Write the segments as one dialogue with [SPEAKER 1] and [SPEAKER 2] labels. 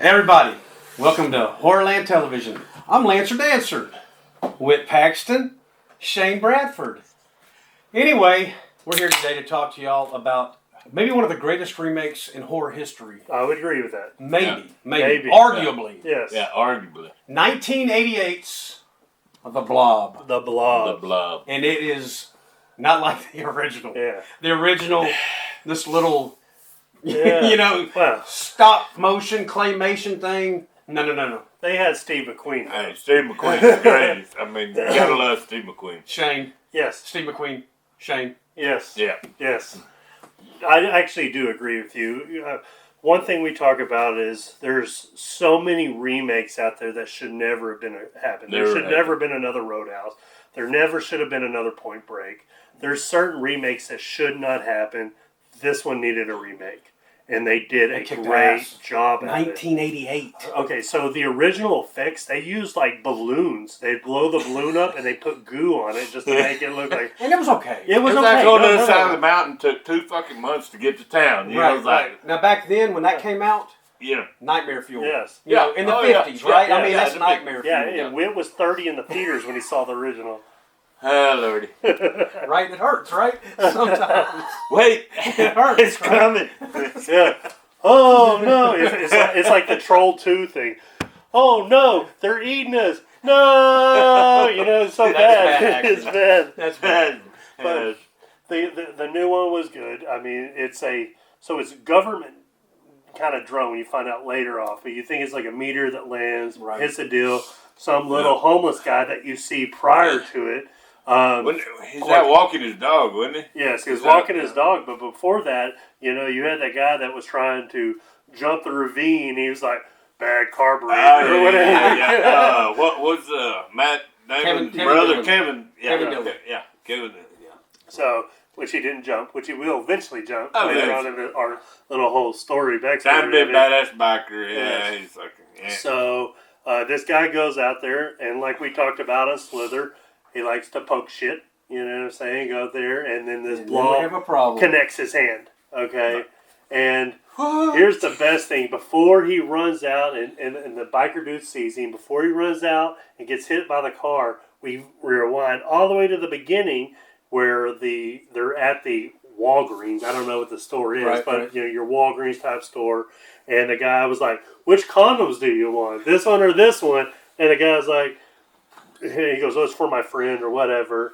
[SPEAKER 1] Hey everybody, welcome to Horrorland Television. I'm Lancer Dancer, Whit Paxton, Shane Bradford. Anyway, we're here today to talk to y'all about maybe one of the greatest remakes in horror history.
[SPEAKER 2] I would agree with that.
[SPEAKER 1] Maybe.
[SPEAKER 2] Arguably.
[SPEAKER 3] Yes. Yeah, arguably.
[SPEAKER 1] 1988's The Blob.
[SPEAKER 2] The Blob.
[SPEAKER 3] The Blob.
[SPEAKER 1] And it is not like the original.
[SPEAKER 2] Yeah.
[SPEAKER 1] The original, this little,
[SPEAKER 2] Yeah. Well,
[SPEAKER 1] stop motion claymation thing. No.
[SPEAKER 2] they had Steve McQueen.
[SPEAKER 3] Hey, Steve McQueen's great. I mean, you gotta love Steve McQueen.
[SPEAKER 1] Shane.
[SPEAKER 2] Yes.
[SPEAKER 1] Steve McQueen. Shane.
[SPEAKER 2] Yes.
[SPEAKER 3] Yeah.
[SPEAKER 2] Yes. I actually do agree with you. One thing we talk about is there's so many remakes out there that should never have been happened. There should never have been another Roadhouse. There never should have been another Point Break. There's certain remakes that should not happen. This one needed a remake. And they did a great job at it.
[SPEAKER 1] 1988.
[SPEAKER 2] Okay, so the original effects, they used like balloons. They'd blow the balloon up and they put goo on it just to make it look like...
[SPEAKER 1] And it was okay.
[SPEAKER 2] It was okay.
[SPEAKER 3] Like going to the side of the mountain took 2 fucking months to get to town. You know,
[SPEAKER 1] right. Now back then, when that came out,
[SPEAKER 3] yeah,
[SPEAKER 1] nightmare fuel.
[SPEAKER 2] Yes.
[SPEAKER 1] You know, in the 50s, right? I mean, that's nightmare fuel.
[SPEAKER 2] Yeah, and Whit was 30 in the theaters when he saw the original.
[SPEAKER 3] Oh, Lordy.
[SPEAKER 1] Right? It hurts, right? Sometimes.
[SPEAKER 3] Wait.
[SPEAKER 1] It hurts,
[SPEAKER 2] It's coming. Yeah. Oh, no. It's like the Troll 2 thing. Oh, no. They're eating us. No. You know, it's so bad. It's bad.
[SPEAKER 1] That's bad.
[SPEAKER 2] But the new one was good. I mean, it's government kind of drone. You find out later off, but you think it's like a meteor that lands, hits a deal. Some little homeless guy that you see prior to it.
[SPEAKER 3] He's out walking his dog, wasn't he?
[SPEAKER 2] Yes, he was walking his dog, but before that, you had that guy that was trying to jump the ravine. He was like, bad carburetor or whatever.
[SPEAKER 3] Yeah. What was Matt Damon's brother? Kevin.
[SPEAKER 1] Kevin.
[SPEAKER 3] Kevin.
[SPEAKER 2] So, which he didn't jump, which he will eventually jump
[SPEAKER 3] later
[SPEAKER 2] on in our little whole story backstory.
[SPEAKER 3] Time to be a badass biker. Yeah,
[SPEAKER 2] Yes.
[SPEAKER 3] he's fucking. Yeah.
[SPEAKER 2] So, this guy goes out there, and like we talked about on Slither, he likes to poke shit, you know what I'm saying? Go out there, and then this blob connects his hand, okay? And here's the best thing. Before he runs out, and the biker dude sees him, before he runs out and gets hit by the car, we rewind all the way to the beginning where they're at the Walgreens. I don't know what the store is, but your Walgreens type store. And the guy was like, which condoms do you want? This one or this one? And the guy's like, he goes, oh, it's for my friend or whatever.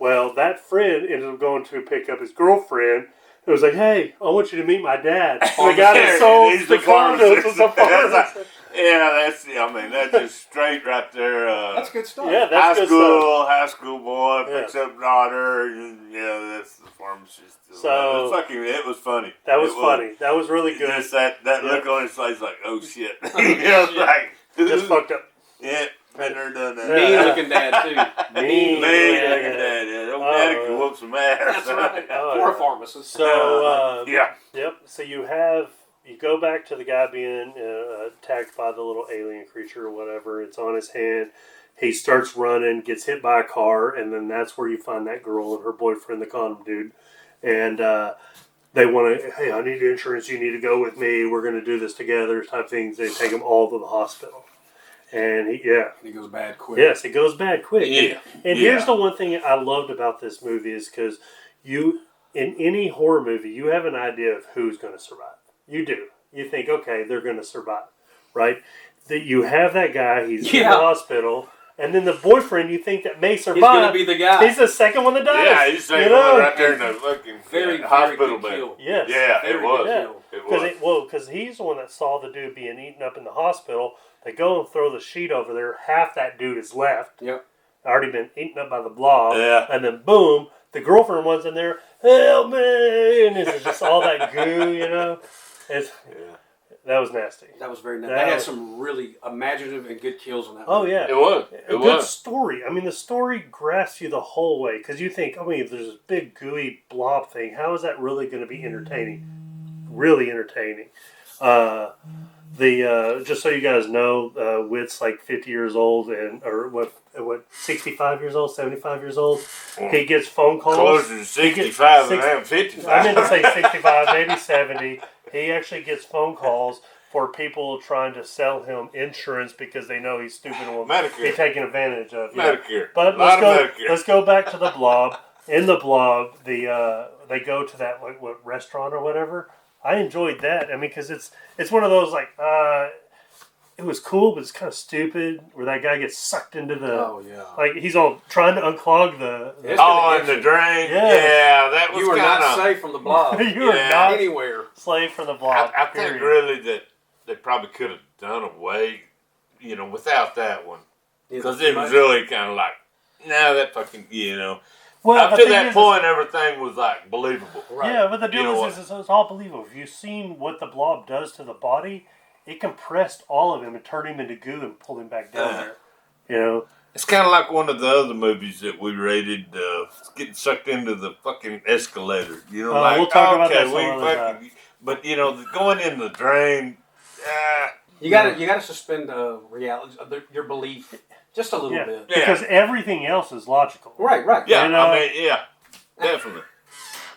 [SPEAKER 2] Well, that friend ended up going to pick up his girlfriend. It was like, hey, I want you to meet my dad. The guy that sold the condoms was a pharmacist.
[SPEAKER 3] That's just straight right there.
[SPEAKER 1] That's good stuff.
[SPEAKER 2] Yeah, that's
[SPEAKER 3] high school boy picks up daughter. And, that's the pharmacist.
[SPEAKER 2] So
[SPEAKER 3] it was funny.
[SPEAKER 2] That was funny. That was really good.
[SPEAKER 3] Just that look on his face, like, oh shit.
[SPEAKER 2] Just fucked up.
[SPEAKER 3] Yeah. Been there, done that.
[SPEAKER 1] Mean looking dad too.
[SPEAKER 3] Mean looking dad. Yeah, old daddy can whoop some ass.
[SPEAKER 1] That's right. Poor pharmacist.
[SPEAKER 2] So
[SPEAKER 3] yeah.
[SPEAKER 2] Yep. So you go back to the guy being attacked by the little alien creature or whatever. It's on his hand. He starts running, gets hit by a car, and then that's where you find that girl and her boyfriend, the condom dude, and they want to. Hey, I need insurance. You need to go with me. We're going to do this together. Type things. They take him all to the hospital. And he
[SPEAKER 1] goes bad quick.
[SPEAKER 2] Yes, it goes bad quick.
[SPEAKER 3] Yeah.
[SPEAKER 2] And here's the one thing I loved about this movie is because in any horror movie, you have an idea of who's going to survive. You do. You think, okay, they're going to survive, right? That you have that guy, he's in the hospital, and then the boyfriend you think that may survive. He's going
[SPEAKER 1] to be the guy.
[SPEAKER 2] He's the second one that dies.
[SPEAKER 3] Yeah, he's the second one right there in the fucking
[SPEAKER 1] very
[SPEAKER 3] hospital
[SPEAKER 1] good
[SPEAKER 3] bed.
[SPEAKER 1] kill.
[SPEAKER 2] Yes.
[SPEAKER 3] Yeah, it was.
[SPEAKER 2] Yeah.
[SPEAKER 3] It was.
[SPEAKER 2] Because he's the one that saw the dude being eaten up in the hospital. They go and throw the sheet over there. Half that dude is left.
[SPEAKER 1] Yep.
[SPEAKER 2] Already been eaten up by the blob.
[SPEAKER 3] Yeah.
[SPEAKER 2] And then boom, the girlfriend was in there. Help me! And it's just all that goo, you know. That was nasty.
[SPEAKER 1] That was very nasty. They had some really imaginative and good kills on that.
[SPEAKER 2] Oh yeah,
[SPEAKER 3] it was.
[SPEAKER 2] A good story. I mean, the story grasps you the whole way because you think, there's this big gooey blob thing. How is that really going to be entertaining? Really entertaining. Just so you guys know, Whit's like 50 years old or 65 years old, 75 years old. He gets phone calls.
[SPEAKER 3] Closer to 65 than 55.
[SPEAKER 2] I meant to say 65, maybe 70. He actually gets phone calls for people trying to sell him insurance because they know he's stupid and will
[SPEAKER 3] Medicare.
[SPEAKER 2] be taken advantage of.
[SPEAKER 3] Medicare.
[SPEAKER 2] But let's go back to the blob. In the blob, they go to that restaurant or whatever. I enjoyed that. I mean, because it's one of those it was cool, but it's kind of stupid. Where that guy gets sucked into the he's all trying to unclog the
[SPEAKER 3] in the drain.
[SPEAKER 2] Yes.
[SPEAKER 3] Yeah, that was
[SPEAKER 1] you were not safe from the blob.
[SPEAKER 2] You were not
[SPEAKER 1] anywhere
[SPEAKER 2] safe from the blob.
[SPEAKER 3] I think really that they probably could have done away, without that one, because it was really kind of like, that fucking, Well, up to that point, everything was like believable.
[SPEAKER 2] Right. Yeah, but the difference is it's all believable. If you've seen what the blob does to the body, it compressed all of him and turned him into goo and pulled him back down there.
[SPEAKER 3] It's kind of like one of the other movies that we rated, getting sucked into the fucking escalator.
[SPEAKER 2] We'll talk about that some other time.
[SPEAKER 3] But going in the drain.
[SPEAKER 1] You gotta suspend reality, your belief. Just a little bit.
[SPEAKER 2] Because everything else is logical.
[SPEAKER 1] Right.
[SPEAKER 3] Yeah, definitely.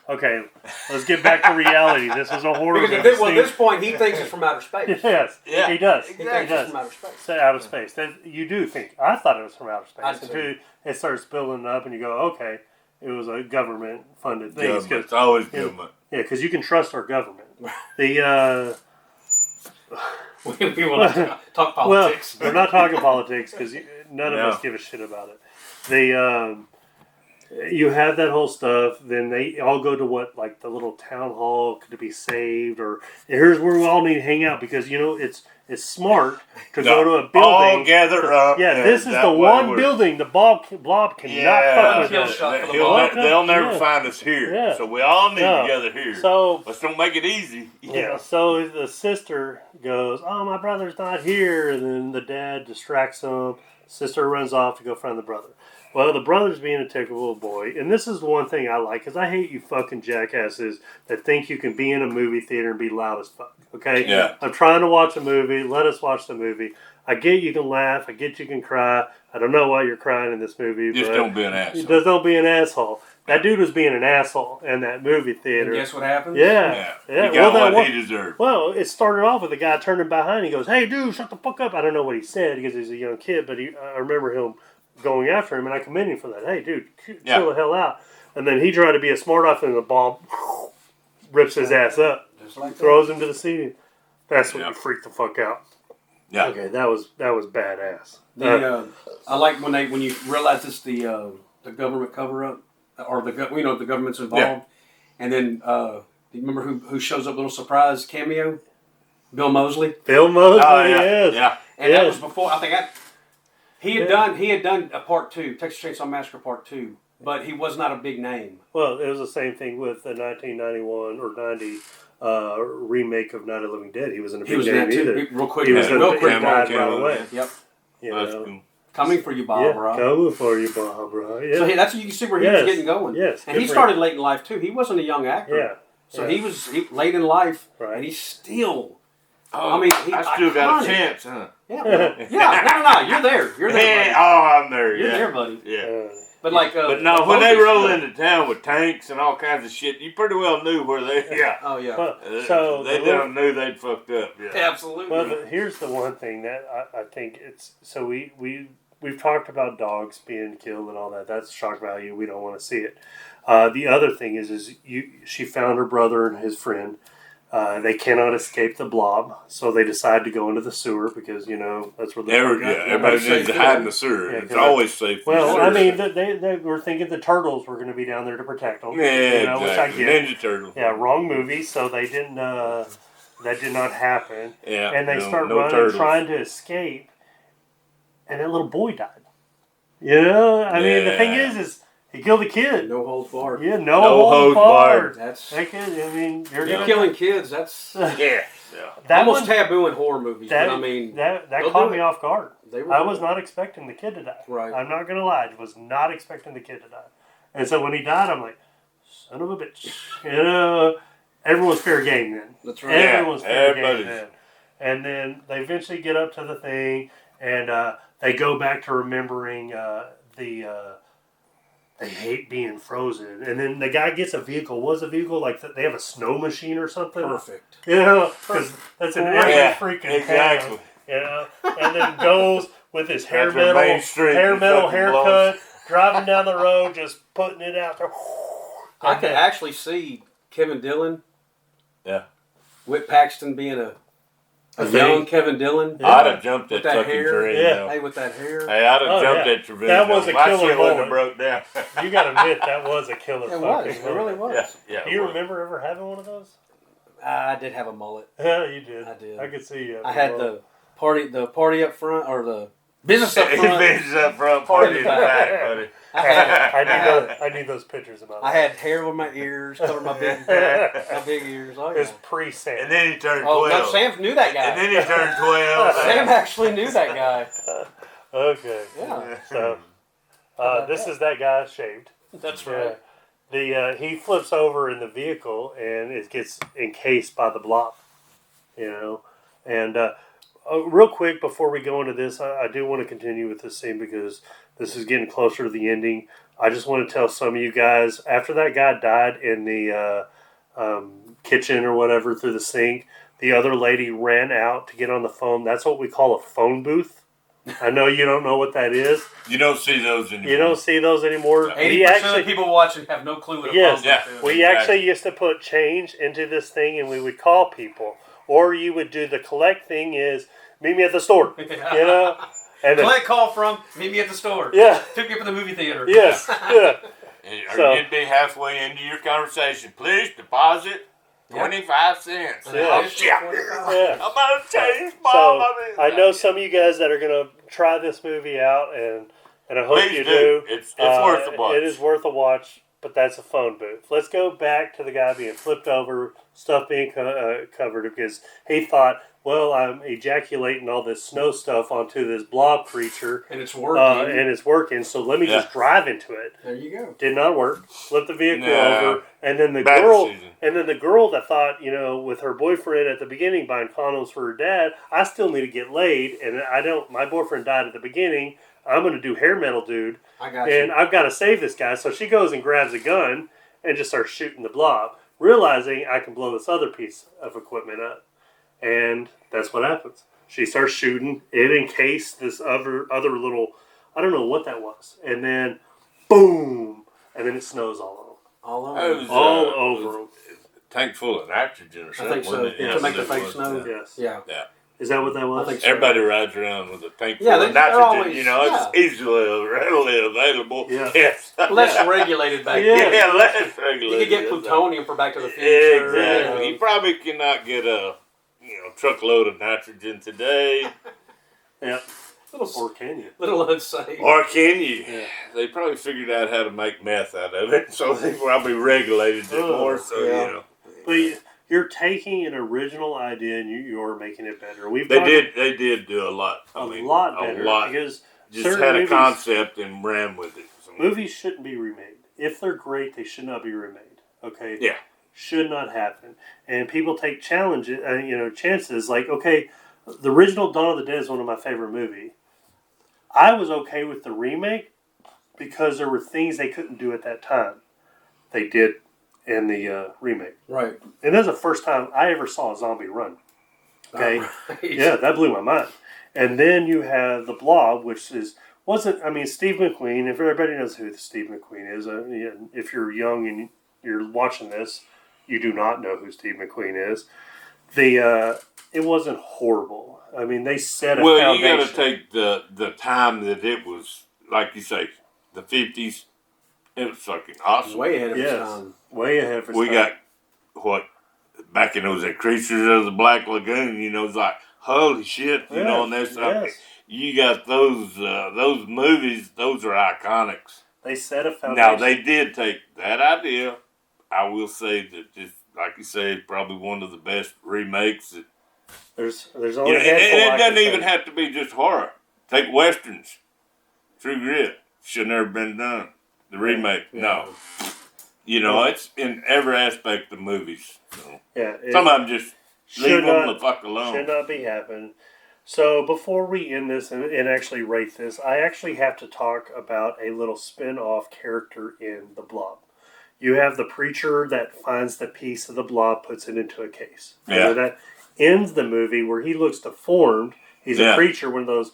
[SPEAKER 2] Okay, let's get back to reality. This is a horror movie.
[SPEAKER 1] At this point, he thinks it's from outer space.
[SPEAKER 2] Yes, he does.
[SPEAKER 1] Exactly. He thinks it's from outer space.
[SPEAKER 2] It's outer space. You do think. I thought it was from outer space. Until it starts building up and you go, okay, it was a government-funded thing.
[SPEAKER 3] It's always government.
[SPEAKER 2] Yeah, because you can trust our government.
[SPEAKER 1] We will not talk politics.
[SPEAKER 2] Well, we're not talking politics because none of us give a shit about it. You have that whole stuff. Then they all go to the little town hall to be saved, or here's where we all need to hang out because it's smart to go to a building.
[SPEAKER 3] All gather up.
[SPEAKER 2] Yeah, this is the one building the blob cannot fuck with.
[SPEAKER 3] They'll never find us here. Yeah. So we all need to gather here.
[SPEAKER 2] So
[SPEAKER 3] let's don't make it easy.
[SPEAKER 2] Yeah. So the sister goes, "Oh, my brother's not here," and then the dad distracts him. Sister runs off to go find the brother. Well, the brother's being a typical boy, and this is the one thing I like, because I hate you fucking jackasses that think you can be in a movie theater and be loud as fuck, okay?
[SPEAKER 3] Yeah.
[SPEAKER 2] I'm trying to watch a movie, let us watch the movie. I get you can laugh, I get you can cry, I don't know why you're crying in this movie.
[SPEAKER 3] Just don't be an asshole.
[SPEAKER 2] Just don't be an asshole. That dude was being an asshole in that movie theater.
[SPEAKER 1] And guess what happened?
[SPEAKER 2] Yeah.
[SPEAKER 3] He got what he deserved.
[SPEAKER 2] Well, it started off with a guy turning behind, he goes, "Hey dude, shut the fuck up." I don't know what he said, because he's a young kid, but I remember him going after him, and I commend him for that. Hey, dude, chill the hell out. And then he tried to be a smart off, and the bomb rips his ass up, throws him to the seat. That's when you freak the fuck out.
[SPEAKER 3] Yeah.
[SPEAKER 2] Okay, that was badass.
[SPEAKER 1] I like when you realize it's the government cover up, or the government's involved, and then do you remember who shows up? Little surprise cameo, Bill Moseley.
[SPEAKER 2] Bill Moseley, yes.
[SPEAKER 3] Yeah.
[SPEAKER 1] And that was before He had done a part 2, Texas Chainsaw Massacre Part 2, but he was not a big name.
[SPEAKER 2] Well, it was the same thing with the 1991 or 90 remake of Night of the Living Dead. He wasn't a big name either.
[SPEAKER 1] Real quick,
[SPEAKER 2] he died right away.
[SPEAKER 1] Yep.
[SPEAKER 3] Cool.
[SPEAKER 1] Coming for you, Barbara.
[SPEAKER 2] Coming for you, Barbara. Yeah.
[SPEAKER 1] So that's you can see where he was getting going.
[SPEAKER 2] Yes.
[SPEAKER 1] And he started late in life too. He wasn't a young actor.
[SPEAKER 2] Yeah.
[SPEAKER 1] So he was late in life, and he's still. I
[SPEAKER 3] still got a chance, huh?
[SPEAKER 1] Yeah, no. You're there. You're there, buddy.
[SPEAKER 3] I'm there.
[SPEAKER 1] You're there, buddy.
[SPEAKER 3] Yeah.
[SPEAKER 1] But
[SPEAKER 3] when they roll into town with tanks and all kinds of shit, you pretty well knew where they. Yeah.
[SPEAKER 1] Oh yeah.
[SPEAKER 2] So
[SPEAKER 3] they knew they'd fucked up. Yeah.
[SPEAKER 1] Absolutely.
[SPEAKER 2] Well, here's the one thing that I think it's so we've talked about dogs being killed and all that. That's shock value. We don't want to see it. The other thing is she found her brother and his friend. They cannot escape the blob, so they decide to go into the sewer because that's where
[SPEAKER 3] everybody needs to hide in the sewer. Yeah, it's always safe.
[SPEAKER 2] Well, I mean, they were thinking the turtles were going to be down there to protect them.
[SPEAKER 3] Yeah,
[SPEAKER 2] exactly. Which I get.
[SPEAKER 3] Ninja Turtle.
[SPEAKER 2] Yeah, wrong movie. So they didn't. That did not happen.
[SPEAKER 3] Yeah,
[SPEAKER 2] and they start running, trying to escape, and that little boy died. I mean, the thing is. He killed a kid.
[SPEAKER 1] No holds barred.
[SPEAKER 2] Yeah, no holds barred.
[SPEAKER 1] That kid,
[SPEAKER 2] you're
[SPEAKER 1] killing kids. That's almost taboo in horror movies.
[SPEAKER 2] That caught me off guard. I was not expecting the kid to die.
[SPEAKER 1] Right.
[SPEAKER 2] I'm not gonna lie. I was not expecting the kid to die. And so when he died, I'm like, son of a bitch. Everyone's fair game then.
[SPEAKER 1] That's right.
[SPEAKER 2] Everyone's fair game then. And then they eventually get up to the thing, and they go back to remembering they hate being frozen. And then the guy gets a vehicle. What's a vehicle? Like they have a snow machine or something?
[SPEAKER 1] Perfect.
[SPEAKER 2] You know, because that's in every freaking town. You know, and then goes with his hair metal haircut, driving down the road, just putting it out there.
[SPEAKER 1] I could actually see Kevin Dillon.
[SPEAKER 3] Yeah.
[SPEAKER 1] Whit Paxton being a young Kevin Dillon.
[SPEAKER 3] Yeah. I'd have jumped that fucking tree.
[SPEAKER 1] Yeah. Hey, with that hair.
[SPEAKER 3] Hey, I'd have jumped that tree.
[SPEAKER 2] That was a killer moment.
[SPEAKER 3] Broke down.
[SPEAKER 2] You got to admit, that was a killer fucking moment.
[SPEAKER 1] It really was.
[SPEAKER 3] Yeah.
[SPEAKER 2] Do you remember ever having one of those?
[SPEAKER 1] I did have a mullet.
[SPEAKER 2] Yeah, you did.
[SPEAKER 1] I did.
[SPEAKER 2] I could see you.
[SPEAKER 1] I had the party up front, or the business up front.
[SPEAKER 3] Business up front, party in the back, buddy.
[SPEAKER 2] I need those pictures of my life.
[SPEAKER 1] I had hair over my ears, covered my big ears. Oh, yeah.
[SPEAKER 2] It was pre-Sam.
[SPEAKER 3] And then he turned 12.
[SPEAKER 1] Oh, no, Sam knew that guy.
[SPEAKER 3] And then he turned 12.
[SPEAKER 1] Sam actually knew that guy.
[SPEAKER 2] Okay.
[SPEAKER 1] Yeah.
[SPEAKER 2] So, this is that guy shaved.
[SPEAKER 1] That's right.
[SPEAKER 2] He flips over in the vehicle and it gets encased by the blob. You know, and real quick before we go into this, I do want to continue with this scene because this is getting closer to the ending. I just want to tell some of you guys, after that guy died in the kitchen or whatever through the sink, the other lady ran out to get on the phone. That's what we call a phone booth. I know you don't know what that is.
[SPEAKER 3] You don't see those anymore.
[SPEAKER 1] 80% of people watching have no clue what a phone booth is.
[SPEAKER 2] We actually used to put change into this thing and we would call people. Or you would do the collect thing is, meet me at the store. You know?
[SPEAKER 1] And collect call from, meet me at the store.
[SPEAKER 2] Yeah.
[SPEAKER 1] Took you for the movie theater.
[SPEAKER 2] Yes. Yeah.
[SPEAKER 3] Or you'd be halfway into your conversation. Please deposit 25 cents.
[SPEAKER 2] Yeah.
[SPEAKER 3] I'm about to change, Mom.
[SPEAKER 2] So, I know some of you guys that are going to try this movie out, and I hope you do.
[SPEAKER 3] It's worth a watch.
[SPEAKER 2] It is worth a watch, but that's a phone booth. Let's go back to the guy being flipped over, stuff being covered, because he thought, well, I'm ejaculating all this snow stuff onto this blob creature.
[SPEAKER 1] And it's working.
[SPEAKER 2] So let me just drive into it.
[SPEAKER 1] There you go.
[SPEAKER 2] Did not work. Flipped the vehicle over. And then the girl that thought, with her boyfriend at the beginning buying condoms for her dad, I still need to get laid. And my boyfriend died at the beginning. I'm going to do hair metal, dude. And I've got to save this guy. So she goes and grabs a gun and just starts shooting the blob, realizing I can blow this other piece of equipment up. And that's what happens. She starts shooting. It encased this other little, I don't know what that was. And then, boom. And then it snows all over them.
[SPEAKER 3] Tank full of nitrogen or something.
[SPEAKER 1] I think so. To make the fake snow.
[SPEAKER 2] Yes.
[SPEAKER 1] Yeah.
[SPEAKER 2] Is that what that was?
[SPEAKER 1] I think so.
[SPEAKER 3] Everybody rides around with a tank full of nitrogen. It's easily readily available.
[SPEAKER 2] Yeah.
[SPEAKER 3] Yes.
[SPEAKER 1] Less regulated back then.
[SPEAKER 3] Yeah, less regulated.
[SPEAKER 1] You could get plutonium for Back to the Future.
[SPEAKER 3] Exactly. You probably cannot get a truckload of nitrogen today.
[SPEAKER 2] Yeah. Or can you?
[SPEAKER 1] Little unsafe.
[SPEAKER 3] Or can you? Yeah. They probably figured out how to make meth out of it, so they probably regulated it more. So
[SPEAKER 2] But you're taking an original idea and you're making it better.
[SPEAKER 3] They did do a lot.
[SPEAKER 2] A lot better because
[SPEAKER 3] just had a concept and ran with it.
[SPEAKER 2] Movies shouldn't be remade. If they're great, they should not be remade. Okay.
[SPEAKER 3] Yeah.
[SPEAKER 2] Should not happen. And people take chances. Like, okay, the original Dawn of the Dead is one of my favorite movies. I was okay with the remake because there were things they couldn't do at that time. They did in the remake.
[SPEAKER 1] Right.
[SPEAKER 2] And that's the first time I ever saw a zombie run. Okay?
[SPEAKER 1] Right.
[SPEAKER 2] Yeah, that blew my mind. And then you have The Blob, which Steve McQueen, if everybody knows who Steve McQueen is, if you're young and you're watching this, you do not know who Steve McQueen is. It wasn't horrible. I mean, they set a foundation.
[SPEAKER 3] Well, you got to take the time that it was, like you say, the 50s. It was fucking awesome.
[SPEAKER 1] Way ahead of its time.
[SPEAKER 2] Way ahead of its time.
[SPEAKER 3] We got, back in those Creatures of the Black Lagoon, it's like, holy shit, and that's you got those movies, those are iconics.
[SPEAKER 2] They set a foundation.
[SPEAKER 3] Now, they did take that idea. I will say that, just like you say, it's probably one of the best remakes. That,
[SPEAKER 2] there's only
[SPEAKER 3] and it doesn't even have to be just horror. Take Westerns. True Grit. Should never been done. The remake, no. It's in every aspect of movies. So.
[SPEAKER 2] Yeah.
[SPEAKER 3] Some of them just leave them the fuck alone.
[SPEAKER 2] Should not be happening. So before we end this and actually rate this, I actually have to talk about a little spin-off character in the Blob. You have the preacher that finds the piece of the Blob, puts it into a case.
[SPEAKER 3] Yeah.
[SPEAKER 2] That ends the movie where he looks deformed. He's a preacher, one of those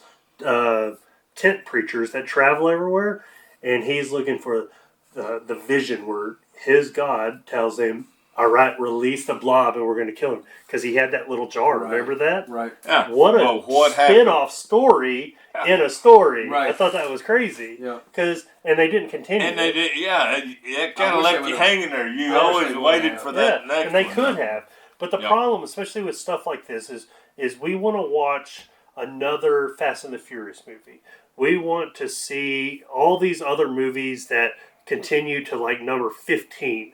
[SPEAKER 2] tent preachers that travel everywhere, and he's looking for the vision where his God tells him, all right, release the Blob and we're going to kill him. Because he had that little jar, remember that?
[SPEAKER 1] Right.
[SPEAKER 3] Yeah.
[SPEAKER 2] What a spin-off story in a story. Right. I thought that was crazy. Yeah. And they didn't continue.
[SPEAKER 3] And they did, it kind of left you hanging there. You always waited for that next one.
[SPEAKER 2] And they could have. But the problem, especially with stuff like this, is we want to watch another Fast and the Furious movie. We want to see all these other movies that continue to like number 15.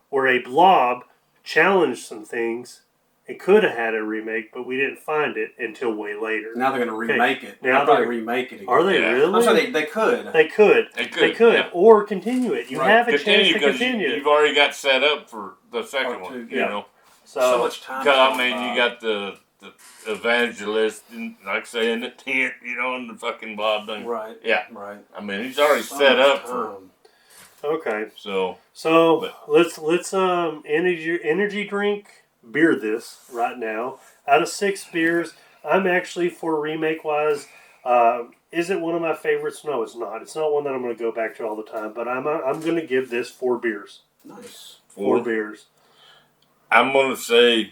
[SPEAKER 2] Where a Blob challenged some things and could have had a remake, but we didn't find it until way later.
[SPEAKER 1] Now they're going to remake it. Now they're probably remake it again.
[SPEAKER 2] Are they really?
[SPEAKER 1] I'm sorry, they could.
[SPEAKER 2] They could. Yeah. Or continue it. You have a chance to continue it.
[SPEAKER 3] You've already got set up for the second one, you know.
[SPEAKER 1] So much time.
[SPEAKER 3] Because, you got the evangelist, and, like I say, in the tent, and the fucking Blob thing.
[SPEAKER 1] Right.
[SPEAKER 3] Yeah.
[SPEAKER 1] Right.
[SPEAKER 3] He's already set up for...
[SPEAKER 2] Okay.
[SPEAKER 3] So
[SPEAKER 2] let's energy drink beer this right now. Out of 6 beers, I'm actually for remake wise. Is it one of my favorites? No, it's not. It's not one that I'm going to go back to all the time. But I'm going to give this 4 beers.
[SPEAKER 1] Nice.
[SPEAKER 2] 4 beers.
[SPEAKER 3] I'm going to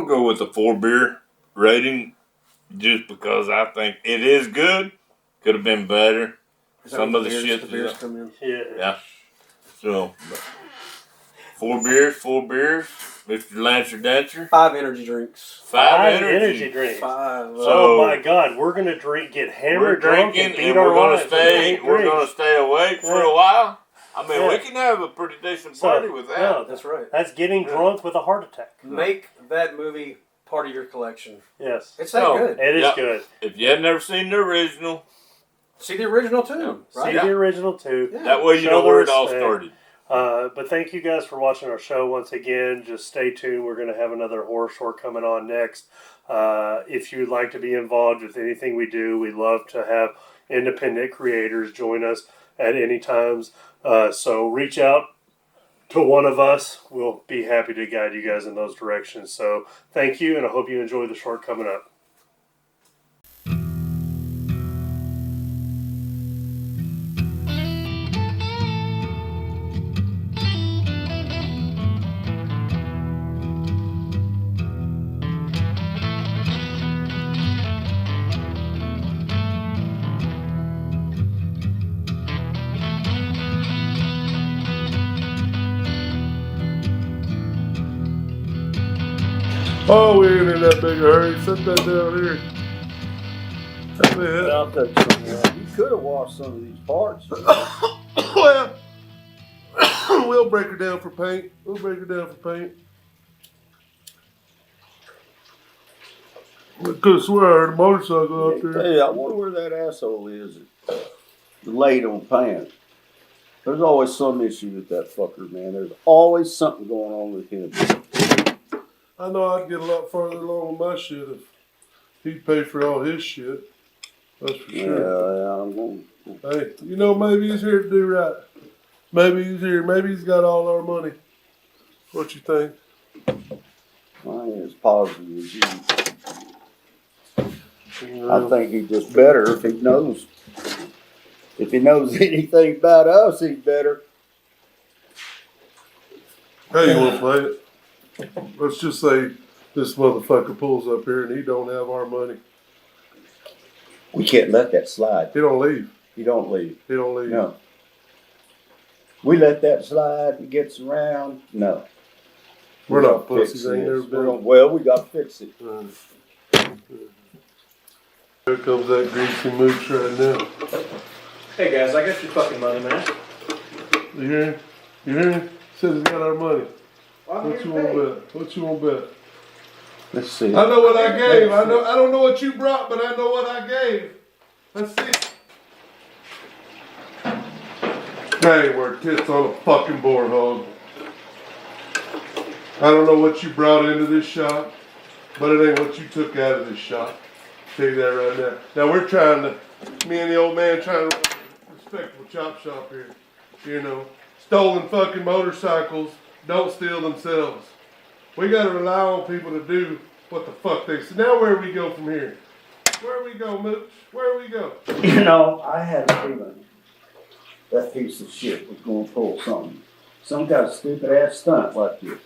[SPEAKER 3] go with the 4 beer rating, just because I think it is good. Could have been better. Some of the shit.
[SPEAKER 1] The beers come in.
[SPEAKER 3] Yeah. So, 4 beers. Mr. Lancer Dancer.
[SPEAKER 1] 5 energy drinks.
[SPEAKER 3] 5 energy
[SPEAKER 2] drinks.
[SPEAKER 1] 5.
[SPEAKER 2] Oh my God, we're gonna get hammered, drunk, and beat our lives.
[SPEAKER 3] We're gonna stay awake for a while. We can have a pretty decent party with that.
[SPEAKER 2] Yeah, that's right. That's getting drunk with a heart attack.
[SPEAKER 1] Make that movie part of your collection.
[SPEAKER 2] Yes,
[SPEAKER 1] it's that good.
[SPEAKER 2] It is good.
[SPEAKER 3] If you have never seen the original.
[SPEAKER 1] See the original too.
[SPEAKER 2] Right? See the original too.
[SPEAKER 3] Yeah. That way you know where it all started.
[SPEAKER 2] But thank you guys for watching our show once again. Just stay tuned. We're going to have another horror short coming on next. If you'd like to be involved with anything we do, we love to have independent creators join us at any times. So reach out to one of us. We'll be happy to guide you guys in those directions. So thank you, and I hope you enjoy the short coming up.
[SPEAKER 4] Oh, we ain't in that big a hurry. Set that down here.
[SPEAKER 5] You could have washed some of these parts.
[SPEAKER 4] Well, we'll break her down for paint. I could have swear I heard a motorcycle out there.
[SPEAKER 5] Hey, I wonder where that asshole is. Laid on pants. There's always some issue with that fucker, man. There's always something going on with him.
[SPEAKER 4] I know I'd get a lot farther along with my shit if he'd pay for all his shit. That's for sure.
[SPEAKER 5] Yeah, I'm going.
[SPEAKER 4] Hey, maybe he's here to do right. Maybe he's here. Maybe he's got all our money. What you think?
[SPEAKER 5] I ain't as positive as you. I think he's just better if he knows. If he knows anything about us, he's better.
[SPEAKER 4] How you want to play it? Let's just say this motherfucker pulls up here and he don't have our money.
[SPEAKER 5] We can't let that slide.
[SPEAKER 4] He don't leave.
[SPEAKER 5] No. We let that slide. He gets around. No.
[SPEAKER 4] We're not pussies. Ain't never been.
[SPEAKER 5] Well, we got to fix it.
[SPEAKER 4] Here comes that greasy mooch right now.
[SPEAKER 2] Hey guys, I got your fucking money, man.
[SPEAKER 4] You hear? Says he's got our money. What you want to bet?
[SPEAKER 5] Let's see.
[SPEAKER 4] I know what I gave. I don't know what you brought, but I know what I gave. Let's see. That ain't worth tits on a fucking board hog. I don't know what you brought into this shop. But it ain't what you took out of this shop. Tell you that right now. Now we're trying to, me and the old man trying to run a respectable chop shop here. You know, stolen fucking motorcycles don't steal themselves. We gotta rely on people to do what the fuck they say. Now where we go from here? Where we go, Mooch? Where we go?
[SPEAKER 5] You know, I had a feeling that piece of shit was gonna pull something. Some kind of stupid ass stunt like this.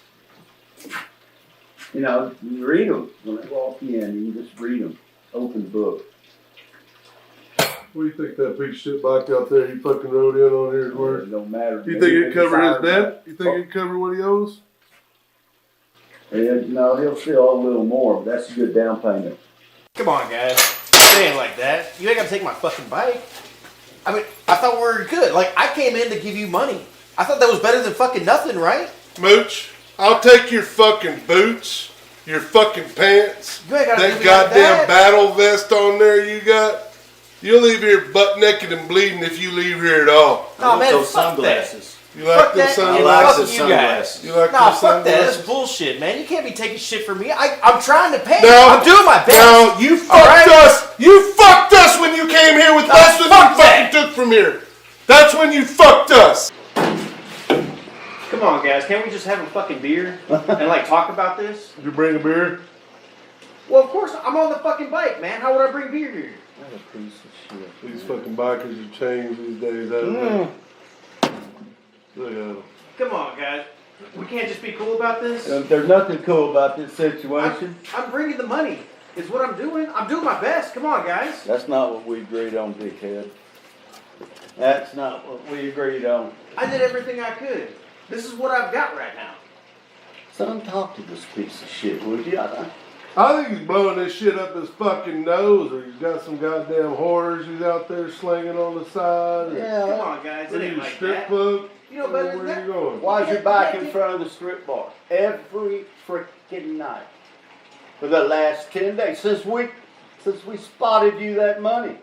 [SPEAKER 5] You know, you read them when they walk in, you can just read them. Open the book.
[SPEAKER 4] What do you think that piece of shit bike out there you fucking rode in on here is worth?
[SPEAKER 5] It don't matter.
[SPEAKER 4] You think it cover his debt? You think it cover what he owes?
[SPEAKER 5] Yeah, no, he'll steal a little more, but that's a good down payment.
[SPEAKER 6] Come on, guys. It ain't like that. You ain't gotta take my fucking bike. I mean, I thought we were good. Like, I came in to give you money. I thought that was better than fucking nothing, right?
[SPEAKER 4] Mooch, I'll take your fucking boots, your fucking pants,
[SPEAKER 6] You ain't gotta
[SPEAKER 4] that
[SPEAKER 6] leave me
[SPEAKER 4] goddamn
[SPEAKER 6] like that.
[SPEAKER 4] battle vest on there you got. You'll leave here butt naked and bleeding if you leave here at all.
[SPEAKER 6] Nah, man,
[SPEAKER 7] those
[SPEAKER 6] fuck
[SPEAKER 7] sunglasses.
[SPEAKER 4] You like
[SPEAKER 6] Fuck
[SPEAKER 4] them
[SPEAKER 6] that.
[SPEAKER 4] sunglasses?
[SPEAKER 6] Fuck you guys.
[SPEAKER 4] You like
[SPEAKER 6] Nah,
[SPEAKER 4] them
[SPEAKER 6] fuck that. That's
[SPEAKER 4] sunglasses?
[SPEAKER 6] bullshit, man. You can't be taking shit from me. I'm trying to pay.
[SPEAKER 4] No.
[SPEAKER 6] I'm doing my best.
[SPEAKER 4] No, you fucked us. You fucked us when you came here with less than you
[SPEAKER 6] fuck
[SPEAKER 4] fucking
[SPEAKER 6] that.
[SPEAKER 4] took from here. That's when you fucked us.
[SPEAKER 6] Come on, guys. Can't we just have a fucking beer and, like, talk about this?
[SPEAKER 4] Did you bring a beer?
[SPEAKER 6] Well, of course. I'm on the fucking bike, man. How would I bring beer here?
[SPEAKER 5] What a piece of shit.
[SPEAKER 4] These fucking bikers have changed these days, haven't they? Look at them.
[SPEAKER 6] Come on, guys. We can't just be cool about this.
[SPEAKER 5] There's nothing cool about this situation.
[SPEAKER 6] I'm bringing the money. It's what I'm doing. I'm doing my best. Come on, guys.
[SPEAKER 5] That's not what we agreed on, dickhead. That's not what we agreed on.
[SPEAKER 6] I did everything I could. This is what I've got right now.
[SPEAKER 5] Son, talk to this piece of shit, would you?
[SPEAKER 4] I think he's blowing this shit up his fucking nose, or he's got some goddamn horrors he's out there slinging on the side. Or
[SPEAKER 5] Yeah.
[SPEAKER 6] Come on, guys. It
[SPEAKER 4] Are
[SPEAKER 6] ain't
[SPEAKER 4] you
[SPEAKER 6] like
[SPEAKER 4] strip
[SPEAKER 6] that.
[SPEAKER 4] club?
[SPEAKER 6] You know better than
[SPEAKER 4] Where
[SPEAKER 6] that.
[SPEAKER 4] you going?
[SPEAKER 5] Why is your bike in front of the strip bar? Every freaking night. For the last 10 days. Since we spotted you that money.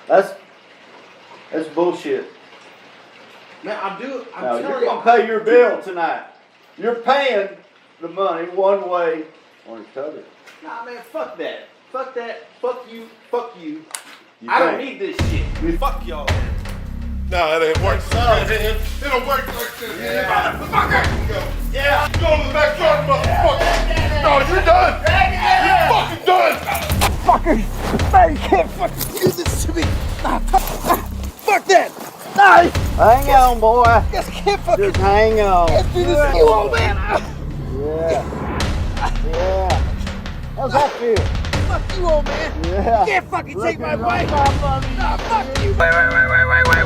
[SPEAKER 5] That's bullshit.
[SPEAKER 6] Man, I'm
[SPEAKER 5] Now,
[SPEAKER 6] telling
[SPEAKER 5] you're
[SPEAKER 6] you.
[SPEAKER 5] going to pay your bill tonight. You're paying the money one way or the other.
[SPEAKER 6] Nah, man, fuck that. Fuck that. Fuck you. Fuck you.
[SPEAKER 5] You
[SPEAKER 6] I don't
[SPEAKER 5] think?
[SPEAKER 6] need this shit. Fuck y'all, man.
[SPEAKER 4] No, it ain't work like that. It'll work like this. Yeah. Motherfucker. Go.
[SPEAKER 6] Yeah.
[SPEAKER 4] Go to the backyard, motherfucker. No, you're done. You're fucking done.
[SPEAKER 5] Fucker! No, you can't fucking do this to me! Fuck that! No! Hang on, boy. Just can't fucking... Just hang on. Can't do this to you, old man! Yeah. How's that feel?
[SPEAKER 6] Fuck you, old man.
[SPEAKER 5] Yeah.
[SPEAKER 6] You can't fucking take my bike.
[SPEAKER 5] Nah,
[SPEAKER 6] Nah, fuck you. Wait.